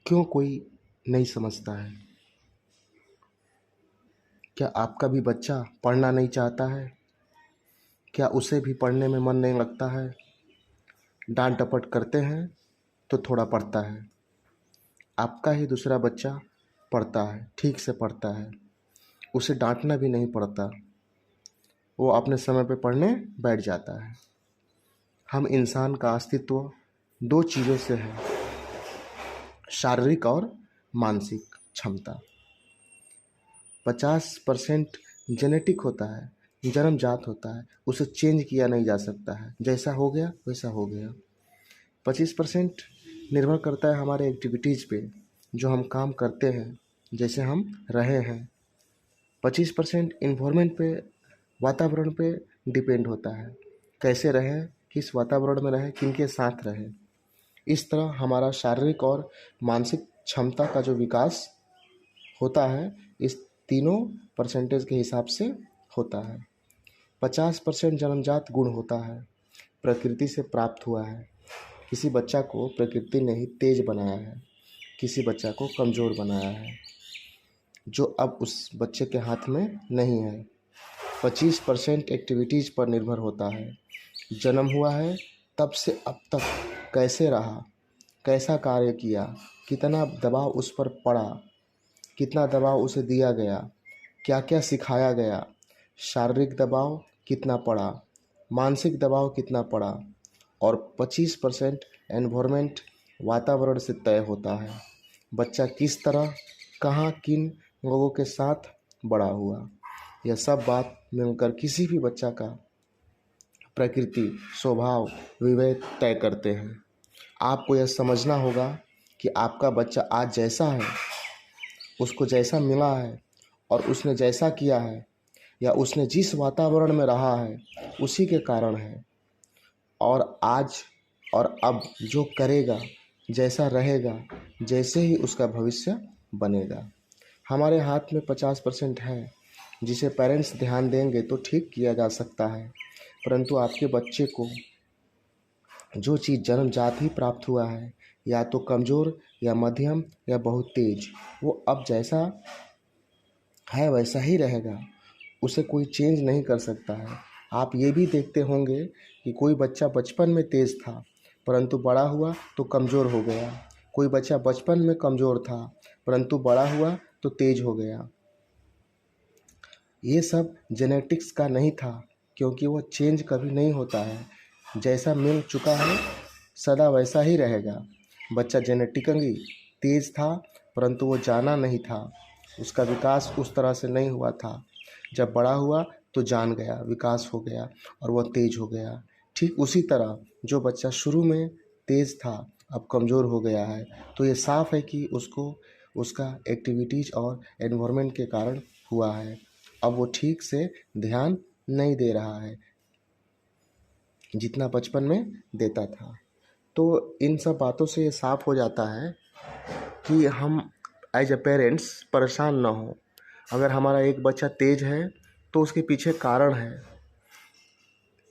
क्यों कोई नहीं समझता है? क्या आपका भी बच्चा पढ़ना नहीं चाहता है? क्या उसे भी पढ़ने में मन नहीं लगता है? डांट डपट करते हैं तो थोड़ा पढ़ता है। आपका ही दूसरा बच्चा पढ़ता है, ठीक से पढ़ता है, उसे डांटना भी नहीं पड़ता, वो अपने समय पे पढ़ने बैठ जाता है। हम इंसान का अस्तित्व दो चीज़ों से है, शारीरिक और मानसिक क्षमता। 50% जेनेटिक होता है, जन्मजात होता है, उसे चेंज किया नहीं जा सकता है, जैसा हो गया वैसा हो गया। 25% निर्भर करता है हमारे एक्टिविटीज़ पे, जो हम काम करते हैं, जैसे हम रहे हैं। 25% इन्वायरमेंट पे, वातावरण पे डिपेंड होता है, कैसे रहें, किस वातावरण में रहें, किनके साथ रहें। इस तरह हमारा शारीरिक और मानसिक क्षमता का जो विकास होता है, इस तीनों परसेंटेज के हिसाब से होता है। 50% जन्मजात गुण होता है, प्रकृति से प्राप्त हुआ है। किसी बच्चा को प्रकृति ने ही तेज बनाया है, किसी बच्चा को कमज़ोर बनाया है, जो अब उस बच्चे के हाथ में नहीं है। 25% एक्टिविटीज़ पर निर्भर होता है, जन्म हुआ है तब से अब तक कैसे रहा, कैसा कार्य किया, कितना दबाव उस पर पड़ा, कितना दबाव उसे दिया गया, क्या क्या सिखाया गया, शारीरिक दबाव कितना पड़ा, मानसिक दबाव कितना पड़ा, और 25% एनवायरनमेंट, वातावरण से तय होता है। बच्चा किस तरह, कहाँ, किन लोगों के साथ बड़ा हुआ, यह सब बात मिलकर किसी भी बच्चा का प्रकृति, स्वभाव, विवेक तय करते हैं। आपको यह समझना होगा कि आपका बच्चा आज जैसा है, उसको जैसा मिला है और उसने जैसा किया है, या उसने जिस वातावरण में रहा है, उसी के कारण है। और आज और अब जो करेगा, जैसा रहेगा, जैसे ही उसका भविष्य बनेगा। हमारे हाथ में 50% है, जिसे पेरेंट्स ध्यान देंगे तो ठीक किया जा सकता है। परंतु आपके बच्चे को जो चीज़ जन्मजात ही प्राप्त हुआ है, या तो कमज़ोर या मध्यम या बहुत तेज, वो अब जैसा है वैसा ही रहेगा, उसे कोई चेंज नहीं कर सकता है। आप ये भी देखते होंगे कि कोई बच्चा बचपन में तेज़ था, परंतु बड़ा हुआ तो कमज़ोर हो गया। कोई बच्चा बचपन में कमज़ोर था, परंतु बड़ा हुआ तो तेज हो गया। ये सब जेनेटिक्स का नहीं था, क्योंकि वो चेंज कभी नहीं होता है। जैसा मिल चुका है सदा वैसा ही रहेगा। बच्चा जेनेटिकली तेज था, परंतु वो जाना नहीं था, उसका विकास उस तरह से नहीं हुआ था। जब बड़ा हुआ तो जान गया, विकास हो गया और वह तेज हो गया। ठीक उसी तरह जो बच्चा शुरू में तेज था, अब कमज़ोर हो गया है, तो ये साफ है कि उसको उसका एक्टिविटीज़ और एनवायरनमेंट के कारण हुआ है। अब वो ठीक से ध्यान नहीं दे रहा है जितना बचपन में देता था। तो इन सब बातों से ये साफ हो जाता है कि हम एज ए पेरेंट्स परेशान ना हो। अगर हमारा एक बच्चा तेज है तो उसके पीछे कारण है,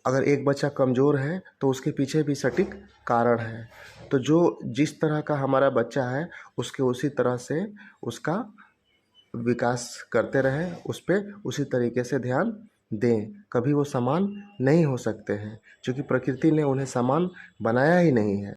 अगर एक बच्चा कमज़ोर है तो उसके पीछे भी सटीक कारण है। तो जो जिस तरह का हमारा बच्चा है, उसके उसी तरह से उसका विकास करते रहें, उस पर उसी तरीके से ध्यान दें। कभी वो समान नहीं हो सकते हैं, क्योंकि प्रकृति ने उन्हें समान बनाया ही नहीं है।